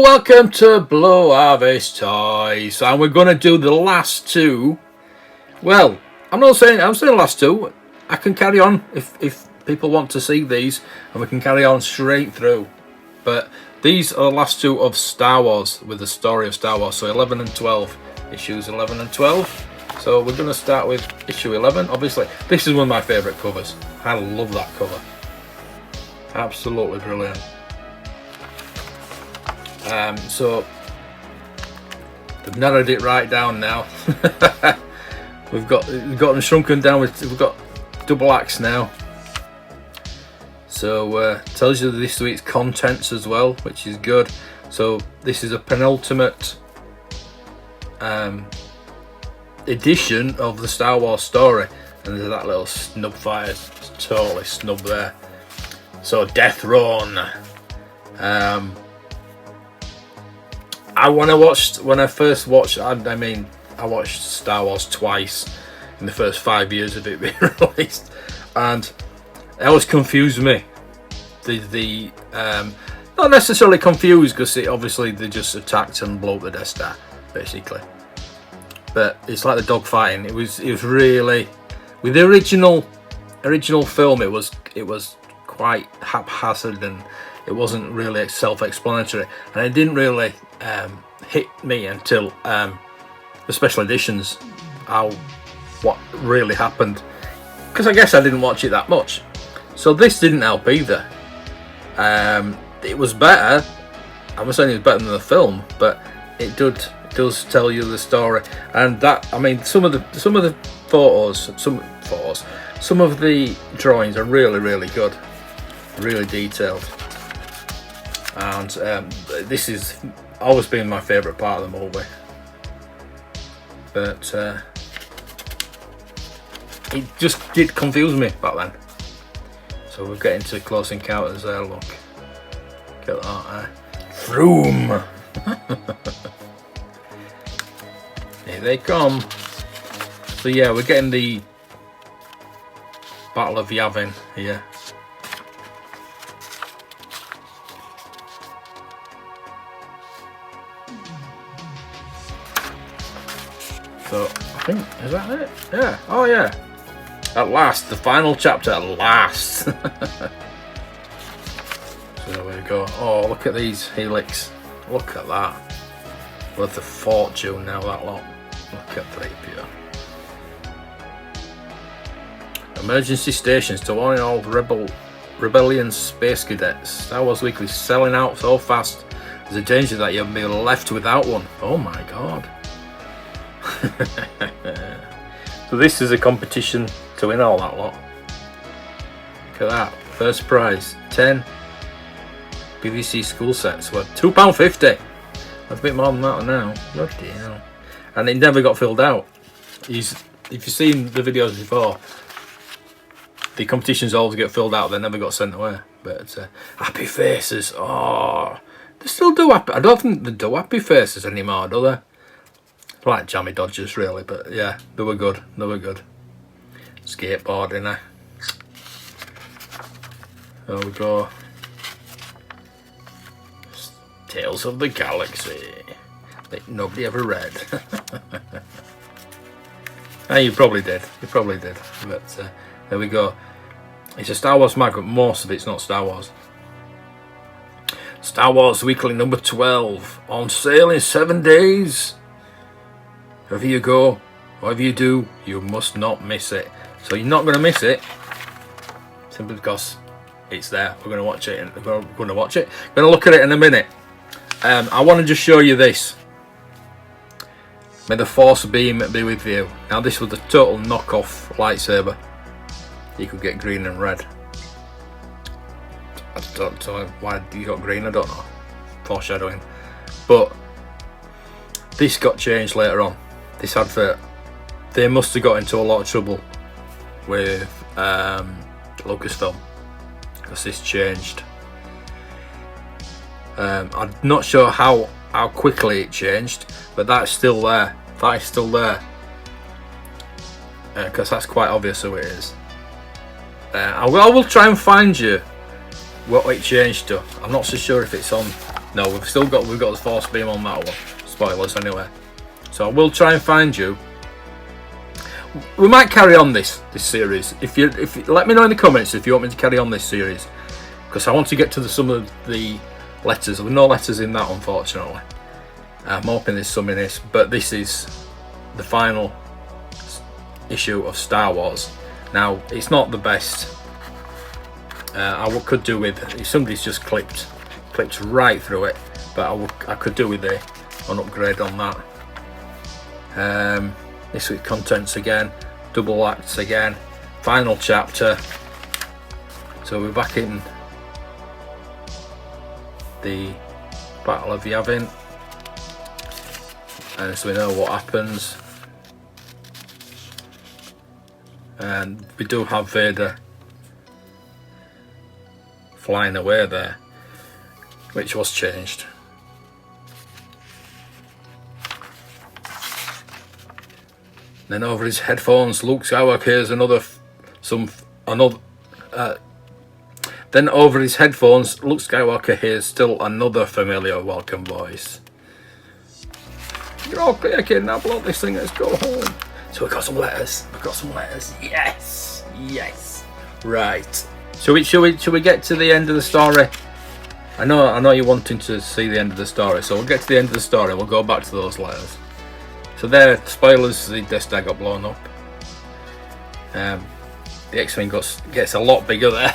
welcome to Blue Harvest Toys, and we're going to do the last two. Well, I'm saying the last two. I can carry on if people want to see these, and we can carry on straight through. But these are the last two of Star Wars, with the story of Star Wars, so 11 and 12, issues 11 and 12. So we're going to start with issue 11. Obviously, this is one of my favourite covers. I love that cover. Absolutely brilliant. So they've narrowed it right down now. we've got them shrunken down. We've got double axe now. So tells you this week's contents as well, which is good. So this is a penultimate edition of the Star Wars story, and there's that little snub fire, totally snub there. So Death Throne. When I first watched, I watched Star Wars twice in the first 5 years of it being released, and it always confused me. Not necessarily confused, because obviously they just attacked and blew up the Death Star, basically. But it's like the dogfighting. It was really, with the original film, it was quite haphazard, and it wasn't really self-explanatory, and it didn't really hit me until the special editions, what really happened, because I guess I didn't watch it that much. So this didn't help either. It was better. I'm not saying it was better than the film, but it does tell you the story, and that, some of the photos, some of the drawings are really good, really detailed. And this has always been my favourite part of the movie, but it just did confuse me back then. So we're getting to Close Encounters there. Look, get that Vroom. Here they come. So yeah, we're getting the Battle of Yavin here. So, I think, is that it? Yeah, oh yeah. At last, the final chapter, at last. So there we go. Oh, look at these Helix. Look at that. Worth a fortune now, that lot. Look at 3PO. Emergency stations to warn all rebellion space cadets. Star Wars Weekly selling out so fast. There's a danger that you'll be left without one. Oh my god. So this is a competition to win all that lot. Look at that. First prize, 10 BBC school sets worth £2.50. That's a bit more than that now. Bloody hell. And it never got filled out. If you've seen the videos before, the competitions always get filled out, they never got sent away. But Happy Faces, oh, they still do happy. I don't think they do Happy Faces anymore, do they? Like Jammy Dodgers, really, but yeah, they were good. They were good. Skateboarding, eh? There we go. Tales of the Galaxy that nobody ever read. You probably did. You probably did. But there we go. It's a Star Wars mag, but most of it's not Star Wars. Star Wars Weekly number 12 on sale in 7 days. Wherever you go, whatever you do, you must not miss it. So you're not going to miss it simply because it's there. We're going to watch it. We're going to watch it. We're going to look at it in a minute. I want to just show you this. May the Force beam be with you. Now this was a total knockoff lightsaber. You could get green and red. I don't know why you got green. I don't know. Foreshadowing. But this got changed later on. This advert, they must have got into a lot of trouble with Lucasfilm, because this changed. I'm not sure how quickly it changed, but that's still there. That is still there, because that's quite obvious who it is. I will try and find you what it changed to. I'm not so sure if it's on No, we've got the Force Beam on that one. Spoilers anyway. So I will try and find you. We might carry on this series. If you let me know in the comments if you want me to carry on this series, because I want to get to some of the letters. There were no letters in that, unfortunately. I'm hoping there's some in this, but this is the final issue of Star Wars. Now, it's not the best. I could do with if somebody's just clipped right through it, but I could do with an upgrade on that. This week's contents again, double acts again, final chapter. So we're back in the Battle of Yavin, and so we know what happens. And we do have Vader flying away there, which was changed. Then over his headphones, Luke Skywalker hears Then over his headphones, Luke Skywalker hears still another familiar welcome voice. You're all clear, kid. Now blow this thing. Let's go home. So we've got some letters. Yes. Right. Should we get to the end of the story? I know you're wanting to see the end of the story, so we'll get to the end of the story. We'll go back to those letters. So there, spoilers, the Death Star got blown up. The X-Wing gets a lot bigger there.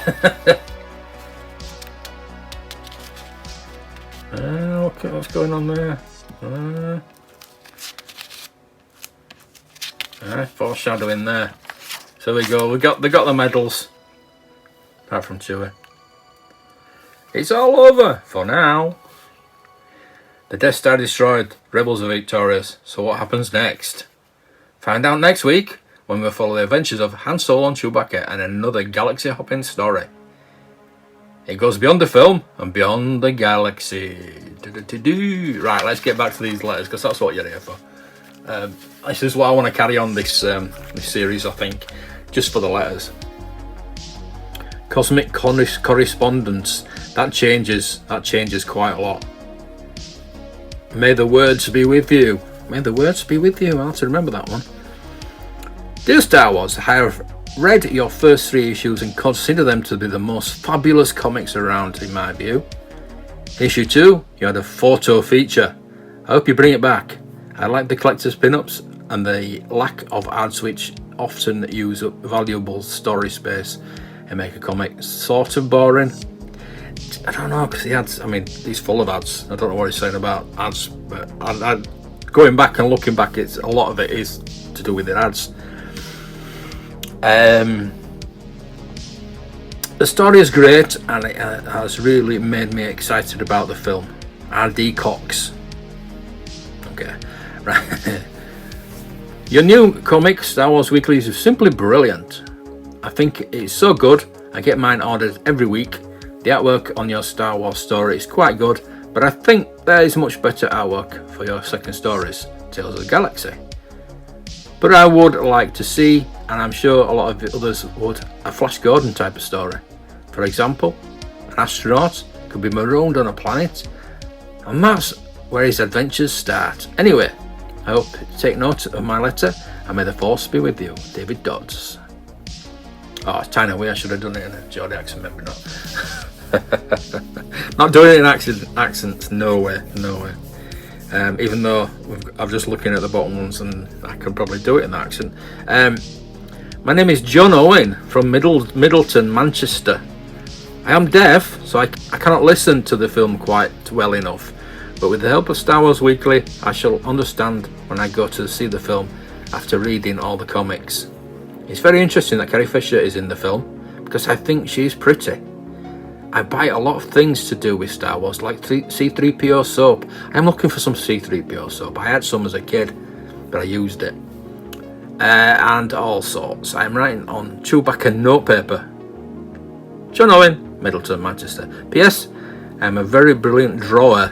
Okay, what's going on there? Foreshadowing there. So we go. They got the medals. Apart from Chewie. It's all over for now. The Death Star destroyed. Rebels are victorious. So what happens next? Find out next week when we follow the adventures of Han Solo and Chewbacca and another galaxy-hopping story. It goes beyond the film and beyond the galaxy. Right, let's get back to these letters because that's what you're here for. This is what I want to carry on this series, I think, just for the letters. Cosmic correspondence. That changes quite a lot. May the words be with you. May the words be with you. I'll have to remember that one. Dear Star Wars, I have read your first 3 issues and consider them to be the most fabulous comics around, in my view. Issue 2, you had a photo feature. I hope you bring it back. I like the collector's pin-ups and the lack of ads which often use up valuable story space and make a comic sort of boring. I don't know, because the ads, he's full of ads. I don't know what he's saying about ads, but going back and looking back, a lot of it is to do with the ads. The story is great and it has really made me excited about the film. R.D. Cox. Okay, right. Your new comic, Star Wars Weeklies, is simply brilliant. I think it's so good. I get mine ordered every week. The artwork on your Star Wars story is quite good, but I think there is much better artwork for your second stories, Tales of the Galaxy. But I would like to see, and I'm sure a lot of others would, a Flash Gordon type of story. For example, an astronaut could be marooned on a planet, and that's where his adventures start. Anyway, I hope you take note of my letter, and may the Force be with you, David Dodds. Oh, it's China Way. I should have done it in a Geordie accent, maybe not. Not doing it in accents, no way. Even though I'm just looking at the bottom ones and I can probably do it in that accent. My name is John Owen from Middleton, Manchester. I am deaf, so I cannot listen to the film quite well enough, but with the help of Star Wars Weekly, I shall understand when I go to see the film after reading all the comics. It's very interesting that Carrie Fisher is in the film, because I think she's pretty. I buy a lot of things to do with Star Wars, like C-3PO soap. I'm looking for some C-3PO soap. I had some as a kid, but I used it. And all sorts. I'm writing on Chewbacca notepaper. John Owen, Middleton, Manchester. P.S. I'm a very brilliant drawer.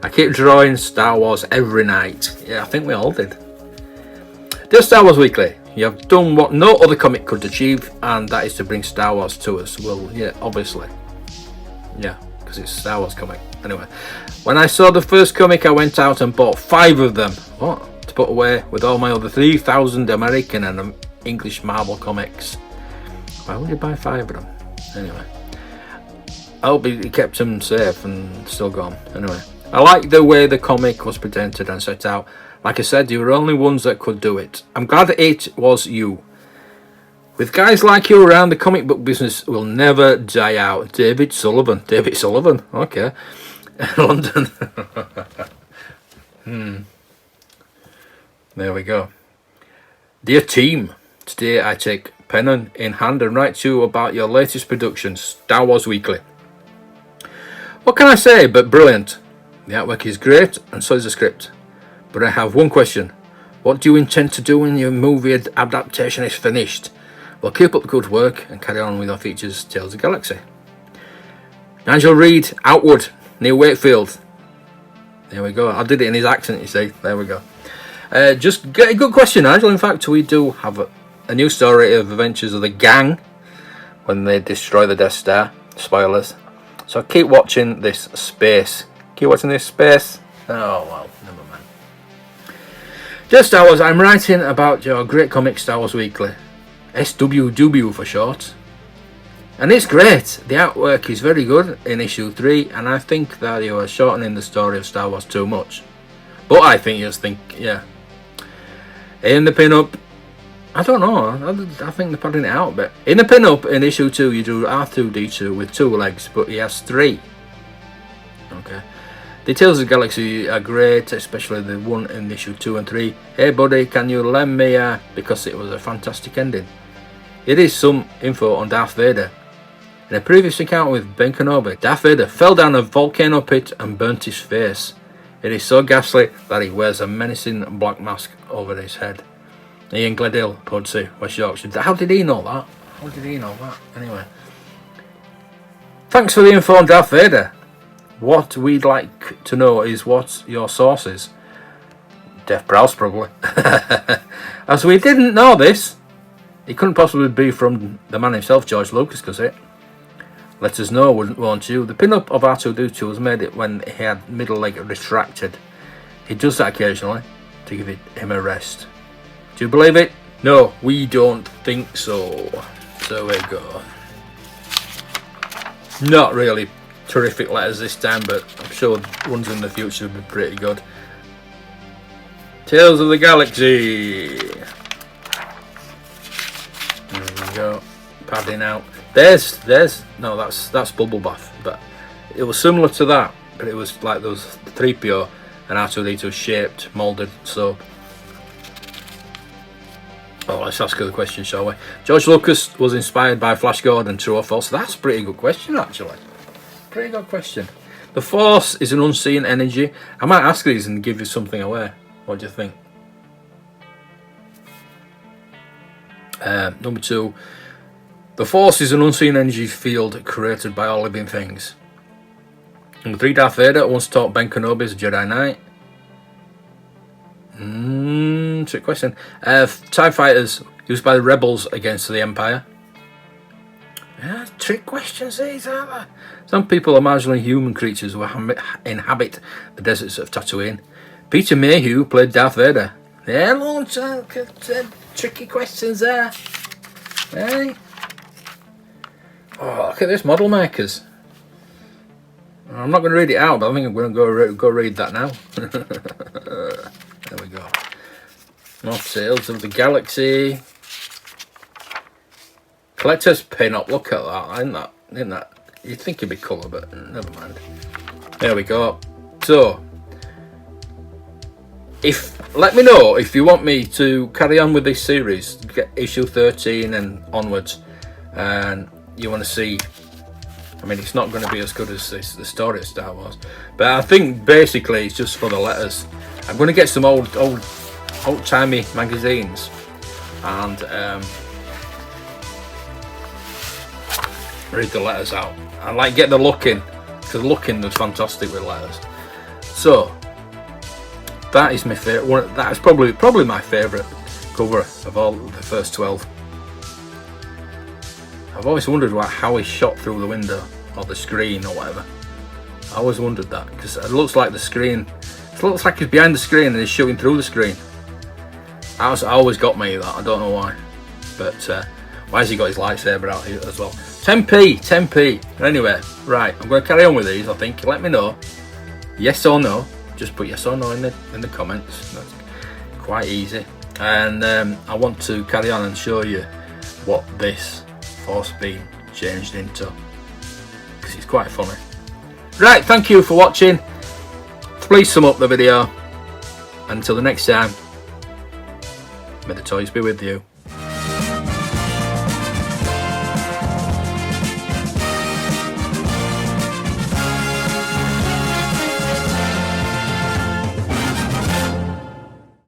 I keep drawing Star Wars every night. Yeah, I think we all did. Dear Star Wars Weekly, You have done what no other comic could achieve, and that is to bring Star Wars to us. Well, yeah, obviously. Yeah, because it's a Star Wars comic. Anyway, when I saw the first comic, I went out and bought 5 of them. What? To put away with all my other 3,000 American and English Marvel comics. Why would you buy 5 of them? Anyway. I hope he kept them safe and still gone. Anyway. I like the way the comic was presented and set out. Like I said, you were the only ones that could do it. I'm glad it was you. With guys like you around, the comic book business will never die out. David Sullivan. David Sullivan. Okay. London. There we go. Dear team, today I take pen in hand and write to you about your latest production, Star Wars Weekly. What can I say but brilliant? The artwork is great and so is the script. But I have one question. What do you intend to do when your movie adaptation is finished? Well, keep up the good work and carry on with your features, Tales of the Galaxy. Nigel Reed, Outward, Neil Wakefield. There we go. I did it in his accent, you see. There we go. Just get a good question, Nigel. In fact, we do have a new story of Adventures of the Gang when they destroy the Death Star. Spoilers. So keep watching this space. Keep watching this space. Oh, well, never mind. Dear Star Wars, I'm writing about your great comic Star Wars Weekly. SWW for short. And it's great. The artwork is very good in issue 3, and I think that you are shortening the story of Star Wars too much. But I think you just think, yeah. In the pin-up, I don't know, I think they're padding it out a bit. In the pin-up in issue 2, you do R2-D2 with 2 legs, but he has 3. Okay. The Tales of the Galaxy are great, especially the one in issue 2 and 3. Hey buddy, can you lend me because it was a fantastic ending. It is some info on Darth Vader. In a previous encounter with Ben Kenobi, Darth Vader fell down a volcano pit and burnt his face. It is so ghastly that he wears a menacing black mask over his head. Ian Gledhill, Pudsey, West Yorkshire. How did he know that? How did he know that? Anyway. Thanks for the info on Darth Vader. What we'd like to know is what your source is. Death Browse, probably. As we didn't know this, it couldn't possibly be from the man himself, George Lucas, does it? Let us know, won't you? The pin-up of R2-D2 was made it when he had middle leg retracted. He does that occasionally to give him a rest. Do you believe it? No, we don't think so. So we go. Not really terrific letters this time, but I'm sure ones in the future will be pretty good. Tales of the Galaxy. There we go. Padding out. There's no, that's Bubble Bath, but it was similar to that, but it was like those 3PO and R2-D2 shaped, moulded soap. Oh, let's ask her the question, shall we? George Lucas was inspired by Flash Gordon, true or false? That's a pretty good question, actually. Pretty good question. The Force is an unseen energy. I might ask these and give you something away. What do you think? Number 2. The Force is an unseen energy field created by all living things. Number 3. Darth Vader once taught Ben Kenobi as a Jedi Knight. Trick question. TIE fighters used by the rebels against the Empire. Yeah, trick questions these, aren't they? Some people are marginally human creatures who inhabit the deserts of Tatooine. Peter Mayhew played Darth Vader. Yeah, loads of tricky questions there. Hey. Oh, look at this, Model Makers. I'm not going to read it out, but I think I'm going to go read that now. There we go. More Tales of the Galaxy. Collector's pin-up. Look at that. Isn't that? You'd think it'd be colour, but never mind. There we go. So, let me know if you want me to carry on with this series, get issue 13 and onwards, and you want to see. I mean, it's not going to be as good as the story of Star Wars, but I think basically it's just for the letters. I'm going to get some old-timey magazines and read the letters out. I like get the look in, because looking was fantastic with letters. So that is my favourite. That is probably my favourite cover of all the first 12. I've always wondered how he shot through the window or the screen or whatever. I always wondered that, because it looks like the screen, it looks like he's behind the screen and he's shooting through the screen. I always got me that, I don't know why. But why has he got his lightsaber out here as well? 10p, 10p. Anyway, right, I'm going to carry on with these, I think. Let me know, yes or no. Just put yes or no in the comments. That's quite easy. And I want to carry on and show you what this force beam changed into, because it's quite funny. Right, thank you for watching. Please sum up the video. Until the next time, may the toys be with you.